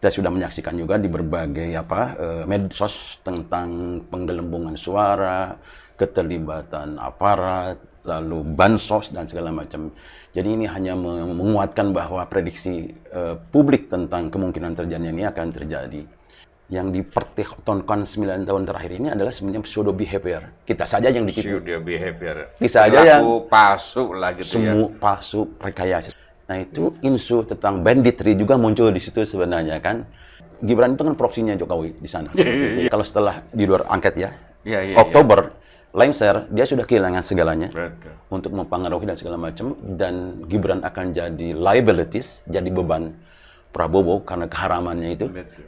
kita sudah menyaksikan juga di berbagai medsos tentang penggelembungan suara, keterlibatan aparat, lalu bansos dan segala macam. Jadi ini hanya menguatkan bahwa prediksi publik tentang kemungkinan terjadinya ini akan terjadi. Yang dipertontonkan 9 tahun terakhir ini adalah sebenarnya pseudo behavior. Kita saja yang ditipu. Pseudo behavior. Kita saja yang palsu lah gitu ya. Semu palsu, rekayasa. Nah itu isu tentang banditry juga muncul di situ sebenarnya kan. Gibran itu kan proksinya Jokowi di sana. Kalau setelah di luar angket ya, Oktober, lengser, dia sudah kehilangan segalanya. Betul. Untuk mempengaruhi dan segala macam. Dan Gibran akan jadi liabilities, jadi beban Prabowo karena keharamannya itu. Betul.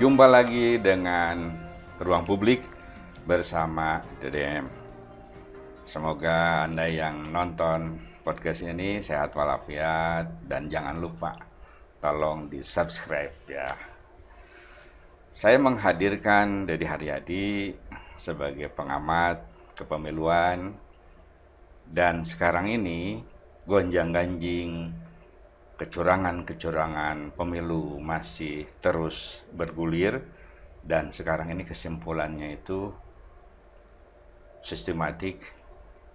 Jumpa lagi dengan Ruang Publik bersama DDM. Semoga Anda yang nonton podcast ini sehat walafiat dan jangan lupa tolong di-subscribe ya. Saya menghadirkan Deddy Haryadi sebagai pengamat kepemiluan dan sekarang ini gonjang-ganjing kecurangan-kecurangan pemilu masih terus bergulir dan sekarang ini kesimpulannya itu sistematik,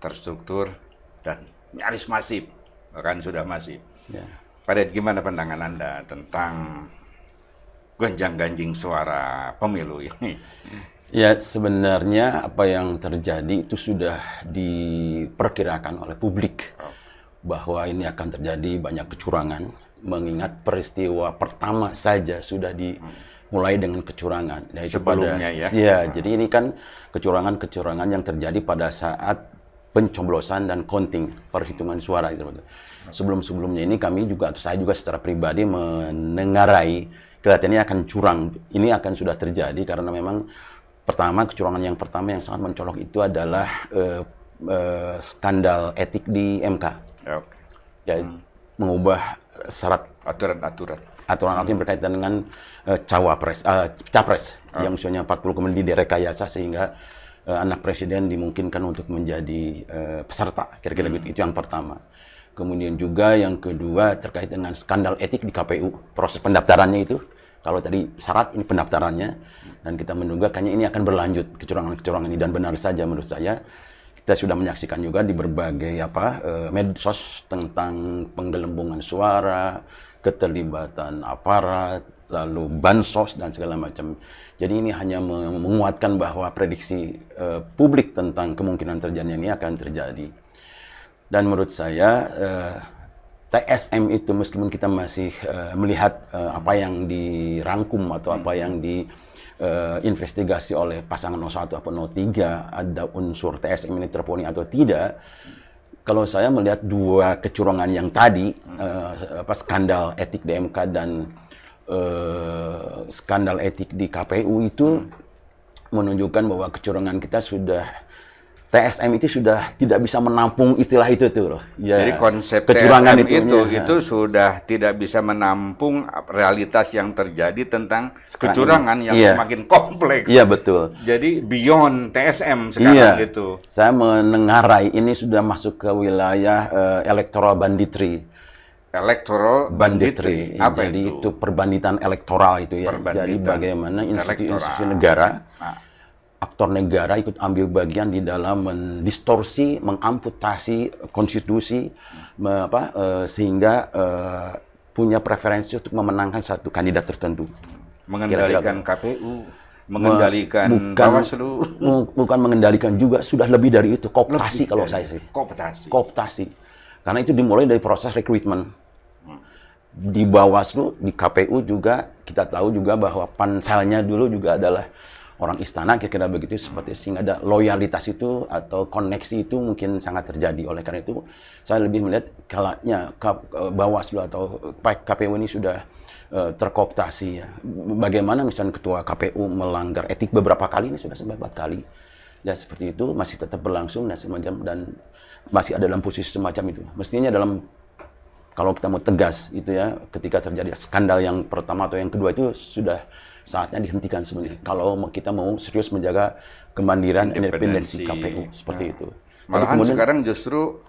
terstruktur, dan nyaris masif, bahkan sudah masif. Ya. Pak Ded, gimana pandangan Anda tentang gonjang-ganjing suara pemilu ini? Ya, sebenarnya apa yang terjadi itu sudah diperkirakan oleh publik. Bahwa ini akan terjadi banyak kecurangan, mengingat peristiwa pertama saja sudah dimulai dengan kecurangan. Yaitu sebelumnya jadi ini kan kecurangan-kecurangan yang terjadi pada saat pencoblosan dan counting perhitungan suara. Sebelum-sebelumnya ini kami juga, atau saya juga secara pribadi menengarai kelihatannya akan curang. Ini akan sudah terjadi karena memang kecurangan yang pertama yang sangat mencolok itu adalah skandal etik di MK. Ya, mengubah syarat aturan yang berkaitan dengan capres yang usianya 40 kemudian direkayasa sehingga anak presiden dimungkinkan untuk menjadi peserta, kira-kira begitu. Itu yang pertama. Kemudian juga yang kedua terkait dengan skandal etik di KPU, proses pendaftarannya itu. Kalau tadi syarat, ini pendaftarannya, dan kita menduga kayaknya ini akan berlanjut kecurangan-kecurangan ini, dan benar saja menurut saya. Kita sudah menyaksikan juga di berbagai medsos tentang penggelembungan suara, keterlibatan aparat, lalu bansos dan segala macam. Jadi ini hanya menguatkan bahwa prediksi publik tentang kemungkinan terjadinya ini akan terjadi. Dan menurut saya TSM itu meskipun kita masih melihat apa yang dirangkum atau apa yang investigasi oleh pasangan 01 atau 03, ada unsur TSM ini terpenuhi atau tidak. Kalau saya melihat dua kecurangan yang tadi, skandal etik di MK dan skandal etik di KPU itu menunjukkan bahwa kecurangan kita sudah, TSM itu sudah tidak bisa menampung istilah itu tuh loh. Ya, jadi konsep kecurangan itu sudah tidak bisa menampung realitas yang terjadi tentang kecurangan yang semakin kompleks. Iya, betul. Jadi beyond TSM sekarang itu. Saya menengarai ini sudah masuk ke wilayah electoral banditry. Electoral banditry. Apa jadi itu perbanditan elektoral itu ya. Jadi bagaimana institusi negara, aktor negara ikut ambil bagian di dalam mendistorsi, mengamputasi konstitusi, sehingga punya preferensi untuk memenangkan satu kandidat tertentu. Mengendalikan KPU, mengendalikan Bawaslu. Bukan mengendalikan juga, sudah lebih dari itu. Kooptasi kalau saya sih. Kooptasi. Karena itu dimulai dari proses rekrutmen. Di Bawaslu, di KPU juga, kita tahu juga bahwa panselnya dulu juga adalah orang istana, kira-kira begitu, seperti sehingga ada loyalitas itu atau koneksi itu mungkin sangat terjadi. Oleh karena itu, saya lebih melihat kalanya Bawaslu atau KPU ini sudah terkooptasi ya. Bagaimana misalnya ketua KPU melanggar etik beberapa kali, ini sudah sampai 4 kali. Ya seperti itu masih tetap berlangsung dan semacam, dan masih ada dalam posisi semacam itu. Mestinya kalau kita mau tegas itu ya, ketika terjadi skandal yang pertama atau yang kedua itu sudah saatnya dihentikan sebenarnya. Kalau kita mau serius menjaga kemandirian independensi KPU seperti itu. Malahan sekarang justru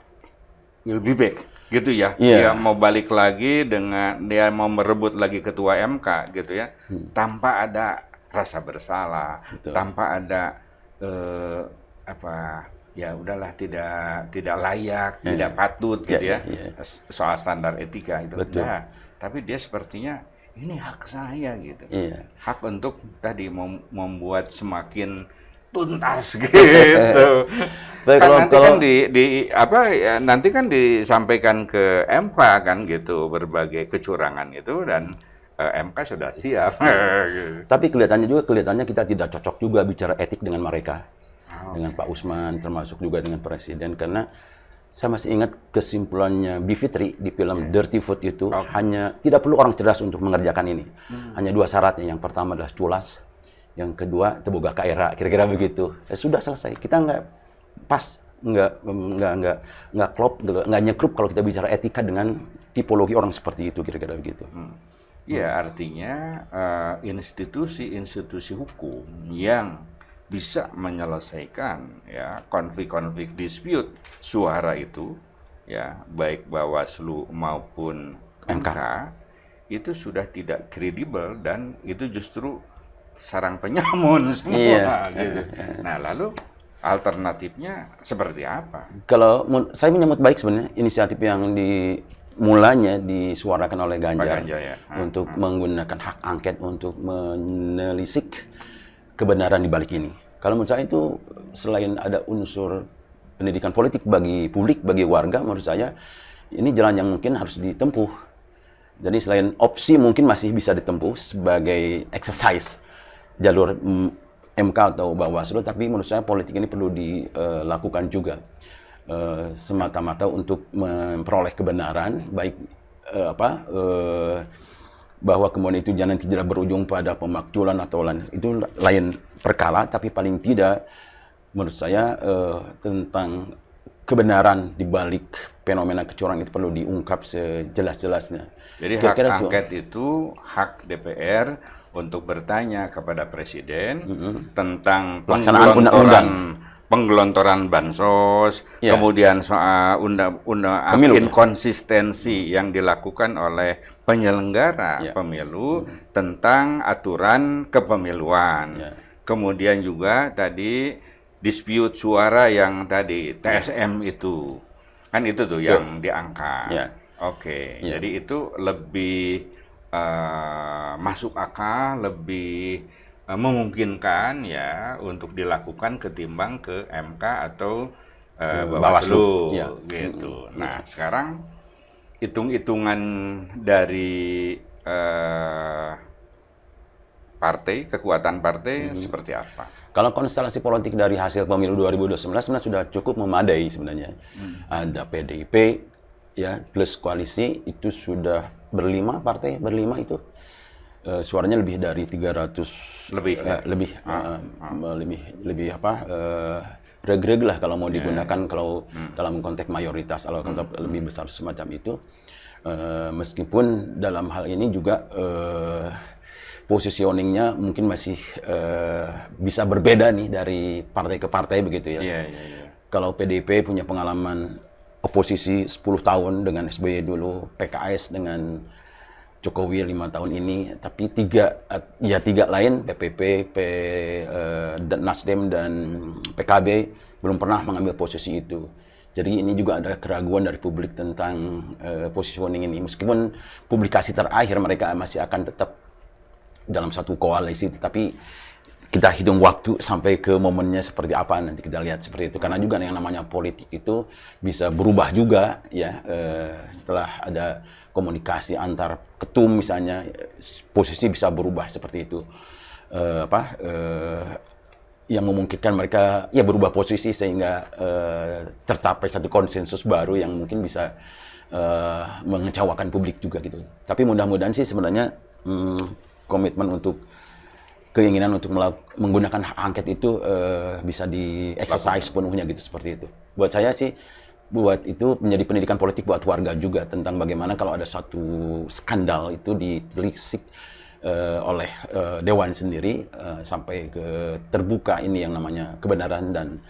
will be back, gitu ya. Iya. Dia mau balik lagi dia mau merebut lagi ketua MK, gitu ya. Tanpa ada rasa bersalah, Betul. tanpa ada ya udahlah tidak layak, tidak patut, gitu ya. Soal standar etika itu. Betul. Nah, tapi dia sepertinya ini hak saya, gitu. Iya. Hak untuk tadi membuat semakin tuntas gitu. Kan nanti kan nanti kan disampaikan ke MK kan gitu berbagai kecurangan itu, dan MK sudah siap. Tapi kelihatannya kita tidak cocok juga bicara etik dengan mereka. Dengan Pak Usman, termasuk juga dengan Presiden, karena saya masih ingat kesimpulannya Bivitri di film Dirty Food itu, hanya tidak perlu orang cerdas untuk mengerjakan ini. Hanya 2 syaratnya. Yang pertama adalah culas, yang kedua teboga kaera, kira-kira begitu. Sudah selesai. Kita nggak pas, nggak klop, nggak nyekrup kalau kita bicara etika dengan tipologi orang seperti itu, kira-kira begitu. Ya, artinya institusi-institusi hukum yang bisa menyelesaikan ya konflik-konflik dispute suara itu, ya baik Bawaslu maupun MK itu sudah tidak kredibel, dan itu justru sarang penyamun semua. Gitu. Nah, lalu alternatifnya seperti apa? Kalau saya menyambut baik sebenarnya inisiatif yang mulanya disuarakan oleh Ganjar, untuk menggunakan hak angket untuk menelisik kebenaran di balik ini. Kalau menurut saya itu selain ada unsur pendidikan politik bagi publik, bagi warga, menurut saya ini jalan yang mungkin harus ditempuh. Jadi selain opsi mungkin masih bisa ditempuh sebagai exercise jalur MK atau Bawaslu, tapi menurut saya politik ini perlu dilakukan juga semata-mata untuk memperoleh kebenaran, baik bahwa kemudian itu jangan tidak berujung pada pemakzulan atau lain, itu lain perkara, tapi paling tidak menurut saya tentang kebenaran di balik fenomena kecurangan itu perlu diungkap sejelas-jelasnya. Jadi hak angket itu hak DPR untuk bertanya kepada Presiden tentang penggelontoran bansos, kemudian soal inkonsistensi yang dilakukan oleh penyelenggara pemilu tentang aturan kepemiluan. Kemudian juga tadi dispute suara yang tadi TSM itu, kan itu tuh yang diangkat. Jadi itu lebih masuk akal, lebih memungkinkan ya untuk dilakukan ketimbang ke MK atau Bawaslu gitu. Nah, sekarang hitung-hitungan dari kekuatan partai seperti apa? Kalau konstelasi politik dari hasil pemilu 2019 sebenarnya sudah cukup memadai sebenarnya. Ada PDIP ya plus koalisi itu sudah berlima itu. Suaranya lebih dari 300 reg-reg lah kalau mau digunakan kalau dalam konteks mayoritas atau konteks lebih besar semacam itu. Meskipun dalam hal ini juga positioningnya mungkin masih bisa berbeda nih dari partai ke partai begitu ya. Kalau PDIP punya pengalaman oposisi 10 tahun dengan SBY dulu, PKS dengan Jokowi 5 tahun ini, tapi tiga lain PPP, Nasdem dan PKB belum pernah mengambil posisi itu. Jadi ini juga ada keraguan dari publik tentang positioning ini. Meskipun publikasi terakhir mereka masih akan tetap dalam satu koalisi, tetapi kita hitung waktu sampai ke momennya seperti apa, nanti kita lihat seperti itu. Karena juga yang namanya politik itu bisa berubah juga ya setelah ada komunikasi antar ketum misalnya, posisi bisa berubah seperti itu. Yang memungkinkan mereka ya berubah posisi sehingga tercapai satu konsensus baru yang mungkin bisa mengecewakan publik juga gitu. Tapi mudah-mudahan sih sebenarnya komitmen untuk keinginan untuk menggunakan hak angket itu bisa di-exercise penuhnya gitu, seperti itu. Buat saya sih, buat itu menjadi pendidikan politik buat warga juga tentang bagaimana kalau ada satu skandal itu ditelisik oleh Dewan sendiri sampai ke terbuka ini yang namanya kebenaran dan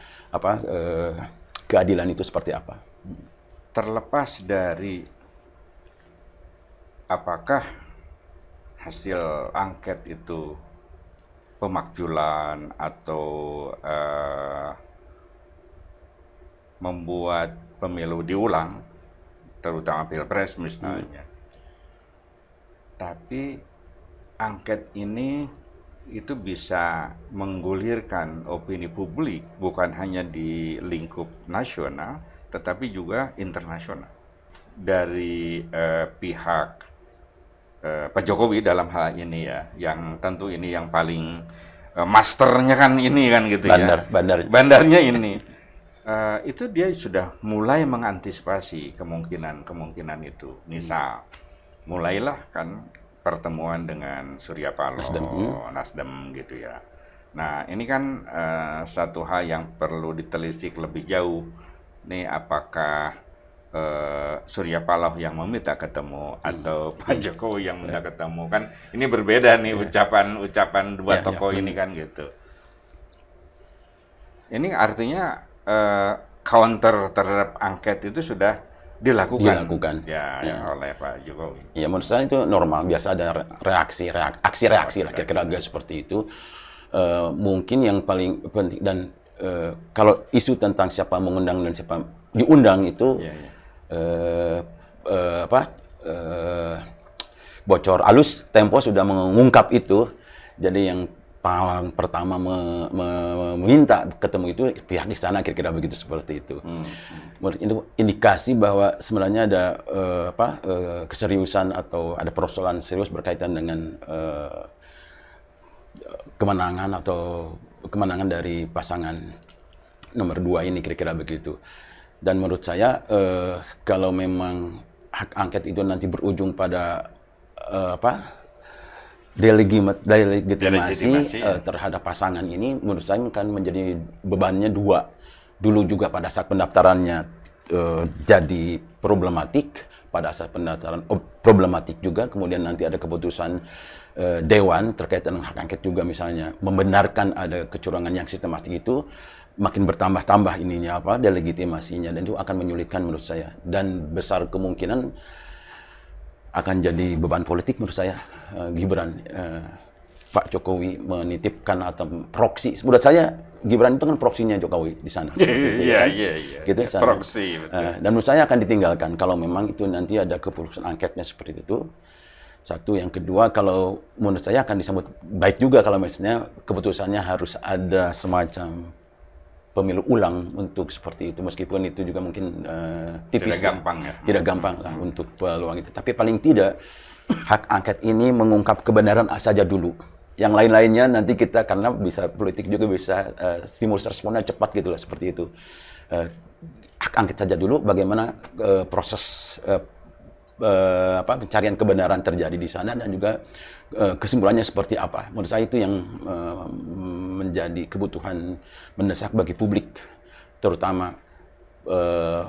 keadilan itu seperti apa. Terlepas dari apakah hasil angket itu pemakzulan atau membuat pemilu diulang, terutama Pilpres misalnya. Tapi angket ini itu bisa menggulirkan opini publik bukan hanya di lingkup nasional, tetapi juga internasional. Dari pihak Pak Jokowi dalam hal ini ya, yang tentu ini yang paling masternya kan ini kan gitu ya. Bandarnya ini. Itu dia sudah mulai mengantisipasi kemungkinan itu. Misal, mulailah kan pertemuan dengan Surya Paloh, Nasdem gitu ya. Nah, ini kan satu hal yang perlu ditelisik lebih jauh. Nih, apakah Surya Paloh yang meminta ketemu atau Pak Jokowi yang minta ketemu, kan ini berbeda nih ucapan dua tokoh ini kan gitu. Ini artinya counter terhadap angket itu sudah dilakukan oleh Pak Jokowi. Ya, menurut saya itu normal, biasa ada aksi-reaksi lah kira-kira agak seperti itu. Mungkin yang paling penting dan kalau isu tentang siapa mengundang dan siapa diundang itu bocor halus, Tempo sudah mengungkap itu. Jadi yang pahlawan pertama meminta ketemu itu pihak istana, kira-kira begitu, seperti itu. Itu indikasi bahwa sebenarnya ada keseriusan atau ada persoalan serius berkaitan dengan kemenangan dari pasangan nomor 2 ini, kira-kira begitu. Dan menurut saya kalau memang hak angket itu nanti berujung pada delegitimasi terhadap pasangan ini, menurut saya kan menjadi bebannya 2. Dulu juga pada saat pendaftarannya jadi problematik, pada saat pendaftaran problematik juga, kemudian nanti ada keputusan Dewan terkait dengan hak angket juga misalnya membenarkan ada kecurangan yang sistematik itu, makin bertambah-tambah ininya delegitimasinya, dan itu akan menyulitkan menurut saya, dan besar kemungkinan akan jadi beban politik menurut saya. Gibran, Pak Jokowi menitipkan atau proksi. Menurut saya Gibran itu kan proksinya Jokowi di sana. Gitu, proksi. Dan menurut saya akan ditinggalkan kalau memang itu nanti ada keputusan angketnya seperti itu. Satu, yang kedua, kalau menurut saya akan disambut baik juga kalau misalnya keputusannya harus ada semacam pemilu ulang untuk seperti itu, meskipun itu juga mungkin tipis, tidak gampang lah untuk peluang itu. Tapi paling tidak hak angket ini mengungkap kebenaran saja dulu. Yang lain-lainnya nanti kita, karena bisa politik juga bisa stimulus responnya cepat gitu lah, seperti itu. Hak angket saja dulu, bagaimana proses pencarian kebenaran terjadi di sana, dan juga kesimpulannya seperti apa. Menurut saya itu yang menjadi kebutuhan mendesak bagi publik, terutama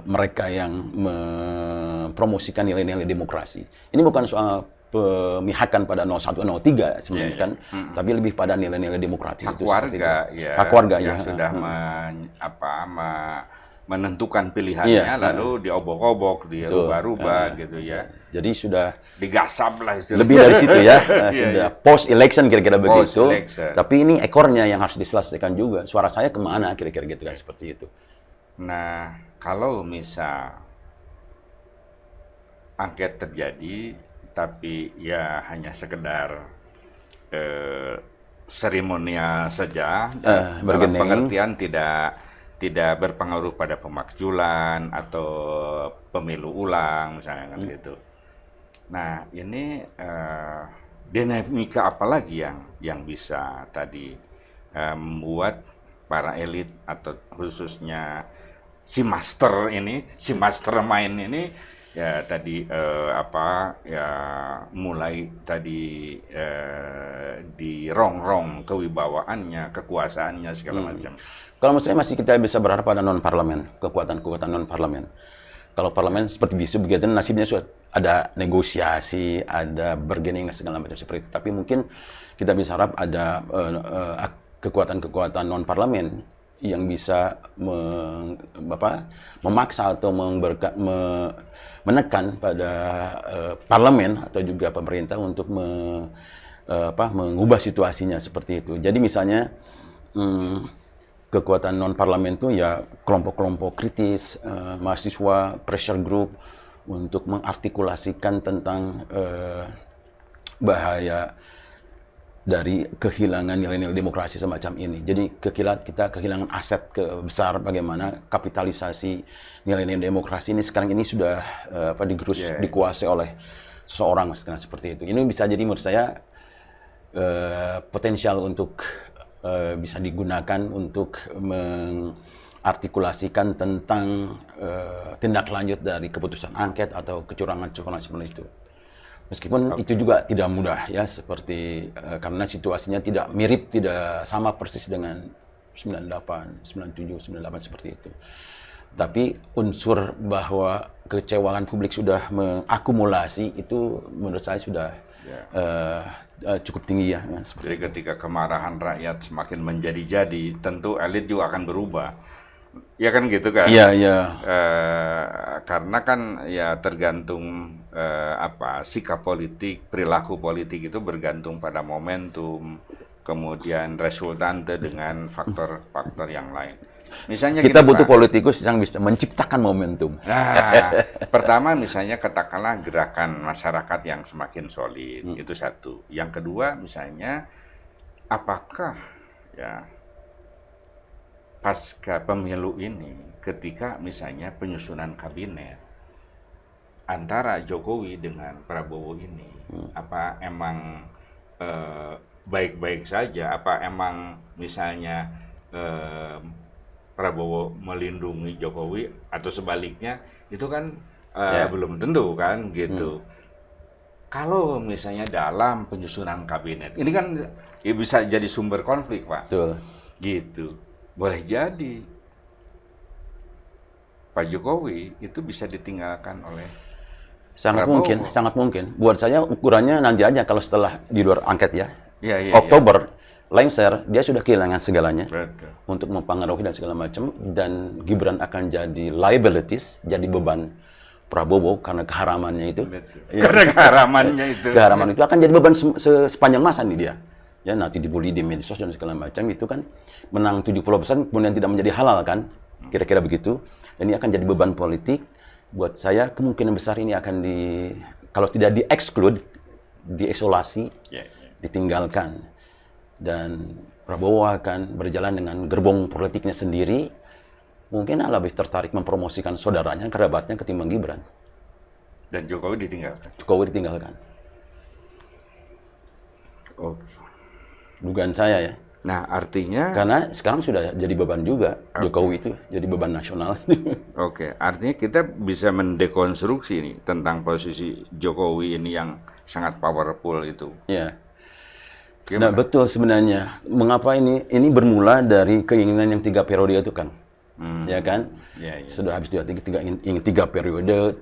mereka yang mempromosikan nilai-nilai demokrasi. Ini bukan soal pemihakan pada 01, 03 sebenarnya kan, tapi lebih pada nilai-nilai demokratis. Hak warga, hak warga yang sudah menentukan pilihannya, lalu diobok-obok, dirubah-rubah gitu ya. Jadi sudah digasap lah istilahnya. Lebih dari situ ya, sudah post election kira-kira begitu. Tapi ini ekornya yang harus diselesaikan juga. Suara saya kemana kira-kira gitu kan, seperti itu. Nah, kalau misal angket terjadi, tapi ya hanya sekedar seremonial saja, dalam pengertian tidak berpengaruh pada pemakzulan atau pemilu ulang misalnya kan gitu. Nah, ini dinamika apa lagi yang bisa tadi membuat para elit atau khususnya si mastermind ini ya tadi mulai tadi dirongrong kewibawaannya, kekuasaannya segala macam. Kalau menurut saya masih kita bisa berharap pada non-parlemen, kekuatan-kekuatan non-parlemen. Kalau parlemen seperti bisu begitu, nasibnya sudah ada negosiasi, ada bargaining dan segala macam seperti itu. Tapi mungkin kita bisa harap ada kekuatan-kekuatan non-parlemen yang bisa memaksa atau menekan pada parlemen atau juga pemerintah untuk mengubah situasinya seperti itu. Jadi misalnya kekuatan non parlemen itu ya kelompok-kelompok kritis, mahasiswa, pressure group untuk mengartikulasikan tentang bahaya dari kehilangan nilai-nilai demokrasi semacam ini. Jadi kita kehilangan aset besar bagaimana kapitalisasi nilai-nilai demokrasi ini sekarang ini sudah dikuasai oleh seseorang seperti itu. Ini bisa jadi menurut saya potensial untuk bisa digunakan untuk mengartikulasikan tentang tindak lanjut dari keputusan angket atau kecurangan-kecurangan seperti itu. Meskipun itu juga tidak mudah ya, seperti karena situasinya tidak sama persis dengan 98, 97, 98 seperti itu. Tapi unsur bahwa kecewaan publik sudah mengakumulasi itu menurut saya sudah cukup tinggi ya. Jadi ketika kemarahan rakyat semakin menjadi-jadi, tentu elit juga akan berubah. Ya kan gitu kan? Iya, iya. Karena kan ya tergantung sikap politik, perilaku politik itu bergantung pada momentum, kemudian resultante dengan faktor-faktor yang lain. Misalnya kita gini, butuh Pak, politikus yang bisa menciptakan momentum. Nah, pertama misalnya katakanlah gerakan masyarakat yang semakin solid, itu satu. Yang kedua misalnya apakah ya pasca pemilu ini, ketika misalnya penyusunan kabinet antara Jokowi dengan Prabowo ini, apa emang baik-baik saja? Apa emang misalnya Prabowo melindungi Jokowi atau sebaliknya? Itu kan belum tentu kan gitu. Kalau misalnya dalam penyusunan kabinet, ini kan ya bisa jadi sumber konflik, Pak. Betul. Gitu. Boleh jadi Pak Jokowi itu bisa ditinggalkan oleh Sangat Prabowo. mungkin, sangat mungkin. Buat saya ukurannya nanti aja kalau setelah di luar angket ya. Iya. Oktober, lengser, dia sudah kehilangan segalanya Betul. untuk mempengaruhi dan segala macam, dan Gibran akan jadi liabilities, jadi beban Prabowo karena keharamannya itu. Betul. Karena keharamannya itu. Keharaman itu akan jadi beban sepanjang masa nih dia. Ya, nanti dibully di medsos dan segala macam, itu kan menang 70% kemudian tidak menjadi halal kan, kira-kira begitu. Dan ini akan jadi beban politik. Buat saya kemungkinan besar ini akan kalau tidak di-exclude, diisolasi, ditinggalkan. Dan Prabowo akan berjalan dengan gerbong politiknya sendiri, mungkin lebih tertarik mempromosikan saudaranya, kerabatnya ketimbang Gibran. Dan Jokowi ditinggalkan. Jokowi ditinggalkan. Oke. Dugaan saya ya. Nah, artinya Karena sekarang sudah jadi beban juga, Jokowi itu jadi beban nasional. Oke, artinya kita bisa mendekonstruksi nih tentang posisi Jokowi ini yang sangat powerful itu. Ya. Gimana? Nah, betul sebenarnya. Mengapa ini bermula dari keinginan yang 3 periode itu, Kang. Ya kan? Ya. Sudah habis ingin 3 periode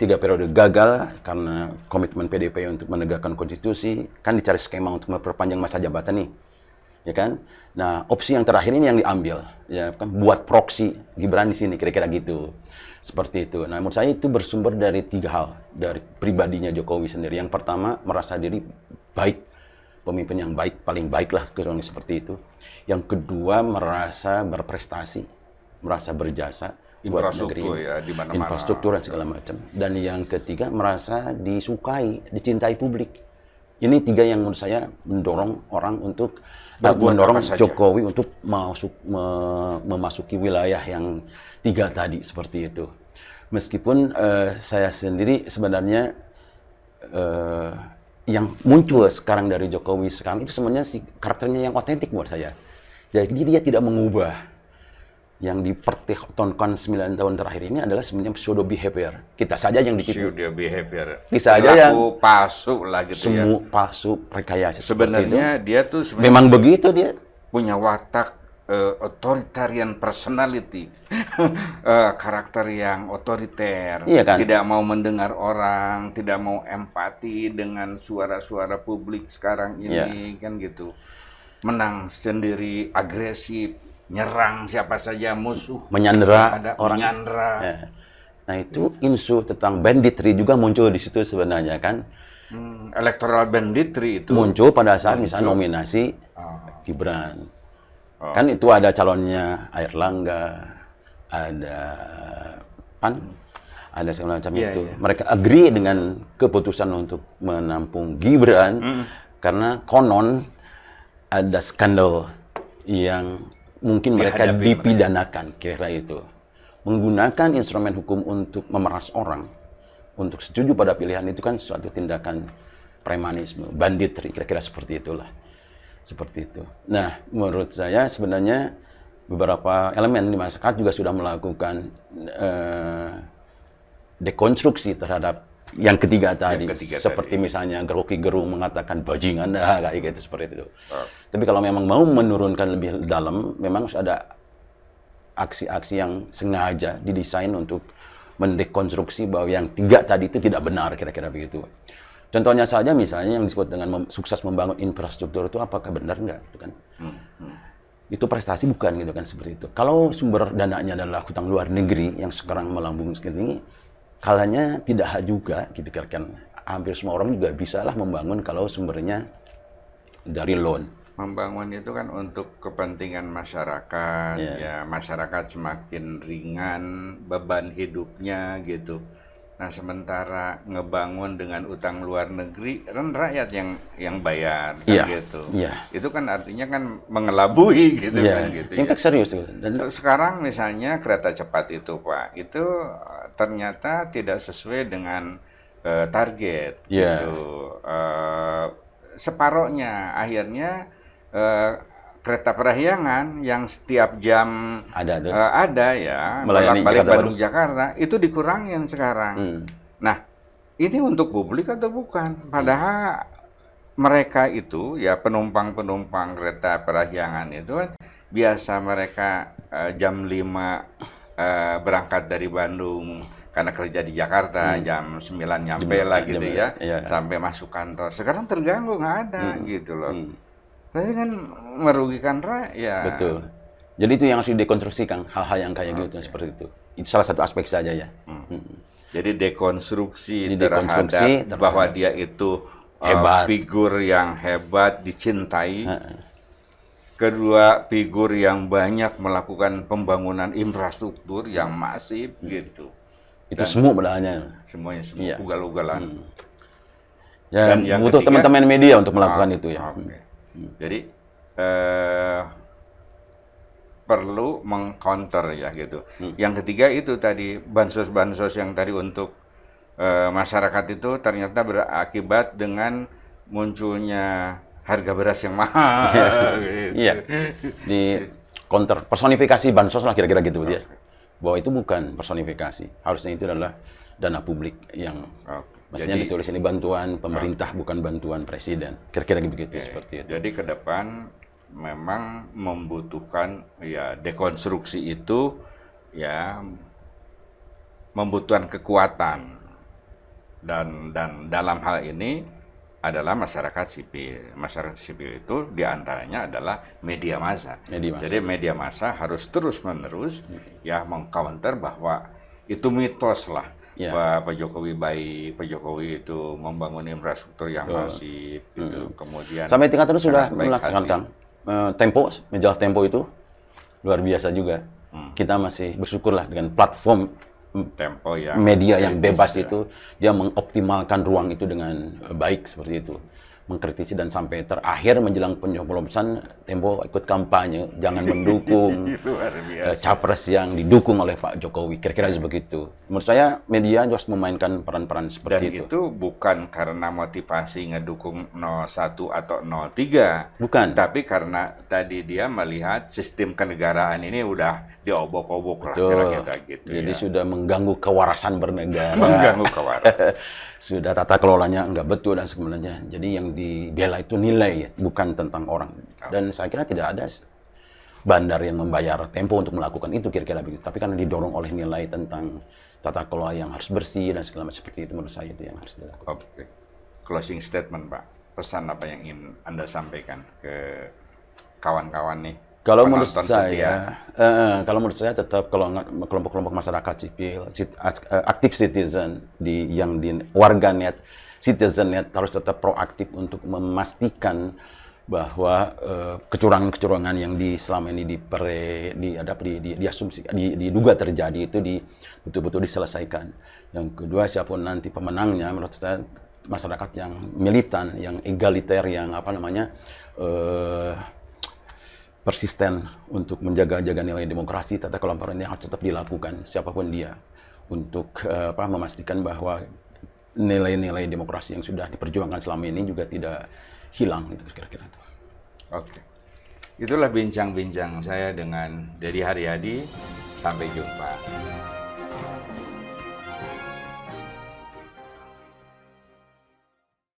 gagal karena komitmen PDP untuk menegakkan konstitusi, kan dicari skema untuk memperpanjang masa jabatan nih. Ya kan? Nah, opsi yang terakhir ini yang diambil, ya kan, buat proksi Gibran di sini, kira-kira gitu. Seperti itu. Nah, menurut saya itu bersumber dari 3 hal, dari pribadinya Jokowi sendiri. Yang pertama, merasa diri baik, pemimpin yang baik, paling baik lah, kurang seperti itu. Yang kedua, merasa berprestasi, merasa berjasa buat negeri ini. Ya, di mana-mana. Infrastruktur dan segala macam. Dan yang ketiga, merasa disukai, dicintai publik. Ini 3 yang menurut saya mendorong orang untuk mendorong Jokowi untuk memasuki wilayah yang 3 tadi seperti itu. Meskipun saya sendiri sebenarnya yang muncul sekarang dari Jokowi sekarang itu sebenarnya karakternya yang otentik buat saya. Jadi dia tidak mengubah. Yang dipertontonkan 9 tahun terakhir ini adalah sebenarnya pseudo behavior. Kita saja yang ditipu. Pseudo behavior. Kita saja yang palsu lah gitu ya. Semua palsu, rekayasa. Sebenarnya dia tuh sebenarnya memang begitu dia. Punya watak authoritarian personality. Karakter yang otoriter. Iya kan? Tidak mau mendengar orang, tidak mau empati dengan suara-suara publik sekarang ini, kan gitu. Menang sendiri, agresif. nyerang siapa saja musuh, menyandera orang. menyandera. Ya. Nah itu isu tentang banditry juga muncul di situ sebenarnya kan. Electoral banditry itu Muncul pada saat misalnya nominasi Gibran. Kan itu ada calonnya Airlangga, ada PAN, ada segala macam itu. Iya. Mereka agree dengan keputusan untuk menampung Gibran karena konon ada skandal yang mungkin mereka dipidanakan, kira-kira itu. Menggunakan instrumen hukum untuk memeras orang, untuk setuju pada pilihan itu kan suatu tindakan premanisme, banditry, kira-kira seperti itulah. Seperti itu. Nah, menurut saya sebenarnya beberapa elemen di masyarakat juga sudah melakukan dekonstruksi terhadap yang ketiga tadi. Seperti misalnya Rocky Gerung mengatakan bajingan, kayak gitu, seperti itu. Tapi kalau memang mau menurunkan lebih dalam, memang harus ada aksi-aksi yang sengaja didesain untuk mendekonstruksi bahwa yang tiga tadi itu tidak benar, kira-kira begitu. Contohnya saja misalnya yang disebut dengan sukses membangun infrastruktur itu apakah benar nggak, gitu kan? Itu prestasi bukan, gitu kan, seperti itu. Kalau sumber dananya adalah hutang luar negeri yang sekarang melambung setinggi, kalanya tidak juga, gitu kan. Hampir semua orang juga bisalah membangun kalau sumbernya dari loan. Membangun itu kan untuk kepentingan masyarakat, ya masyarakat semakin ringan beban hidupnya gitu. Nah sementara ngebangun dengan utang luar negeri, kan rakyat yang bayar, kan gitu. Itu kan artinya kan mengelabui gitu kan gitu. Impact serius itu. Dan sekarang misalnya kereta cepat itu Pak, itu ternyata tidak sesuai dengan target gitu. Separohnya akhirnya kereta Parahyangan yang setiap jam ada ya bolak-balik Bandung Jakarta itu dikurangin sekarang. Nah ini untuk publik atau bukan? Padahal mereka itu ya penumpang kereta Parahyangan itu kan biasa mereka jam 5 berangkat dari Bandung karena kerja di Jakarta jam 9 nyampe lah gitu ya sampai masuk kantor. Sekarang terganggu, nggak ada gitu loh. Berarti kan merugikan rakyat. Betul. Jadi itu yang harus didekonstruksikan, hal-hal yang kayak gitu, seperti itu. Itu salah satu aspek saja ya. Jadi dekonstruksi terhadap bahwa dia itu figur yang hebat, dicintai. Kedua, figur yang banyak melakukan pembangunan infrastruktur yang masif gitu. Itu semua belahannya. Semuanya ugal-ugalan. Ya, butuh teman-teman media untuk melakukan itu ya. Jadi perlu mengcounter ya gitu. Yang ketiga itu tadi bansos-bansos yang tadi untuk masyarakat itu ternyata berakibat dengan munculnya harga beras yang mahal. Iya. Di counter personifikasi bansos lah kira-kira gitu ya. Bahwa itu bukan personifikasi. Harusnya itu adalah dana publik yang maksudnya ditulis ini bantuan pemerintah bukan bantuan presiden. Kira-kira begitu seperti itu. Jadi ke depan memang membutuhkan ya dekonstruksi itu ya membutuhkan kekuatan dan dalam hal ini adalah masyarakat sipil. Masyarakat sipil itu diantaranya adalah media massa. Jadi media massa harus terus-menerus ya mengcounter bahwa itu mitos lah. Pak Jokowi baik, Pak Jokowi itu membangun infrastruktur yang masif gitu. Kemudian sampai tingkat terus sudah melaksanakan Tempo, majalah Tempo itu luar biasa juga. Kita masih bersyukurlah dengan platform Tempo yang media yang bebas itu, dia mengoptimalkan ruang itu dengan baik seperti itu. Mengkritisi dan sampai terakhir menjelang pencoblosan Tempo ikut kampanye jangan mendukung capres yang didukung oleh Pak Jokowi, kira-kira begitu. Menurut saya media harus memainkan peran-peran seperti itu. Dan itu bukan karena motivasi ngedukung 01 atau 03, bukan, tapi karena tadi dia melihat sistem kenegaraan ini udah diobok-obok lah gitu. Jadi sudah mengganggu kewarasan bernegara. Mengganggu kewarasan. Sudah tata kelolanya nggak betul dan sebenarnya. Jadi yang dibela itu nilai, bukan tentang orang. Dan saya kira tidak ada bandar yang membayar Tempo untuk melakukan itu, kira-kira begitu. Tapi karena didorong oleh nilai tentang tata kelola yang harus bersih dan segala macam seperti itu, menurut saya itu yang harus dilakukan. Oke. Closing statement, Pak. Pesan apa yang ingin Anda sampaikan ke kawan-kawan nih Kalau menurut penonton saya, setia? kalau menurut saya tetap kalau kelompok-kelompok masyarakat sipil, aktif citizen yang di warganet, citizennet harus tetap proaktif untuk memastikan bahwa kecurangan-kecurangan yang selama ini diasumsi, diduga terjadi itu betul-betul diselesaikan. Yang kedua, siapapun nanti pemenangnya, menurut saya masyarakat yang militan, yang egaliter, yang persisten untuk menjaga nilai demokrasi, tata kelola pemerintahan harus tetap dilakukan siapapun dia untuk memastikan bahwa nilai-nilai demokrasi yang sudah diperjuangkan selama ini juga tidak hilang gitu kira-kira itu. Oke. Itulah bincang-bincang saya dengan Deddy Haryadi. Sampai jumpa.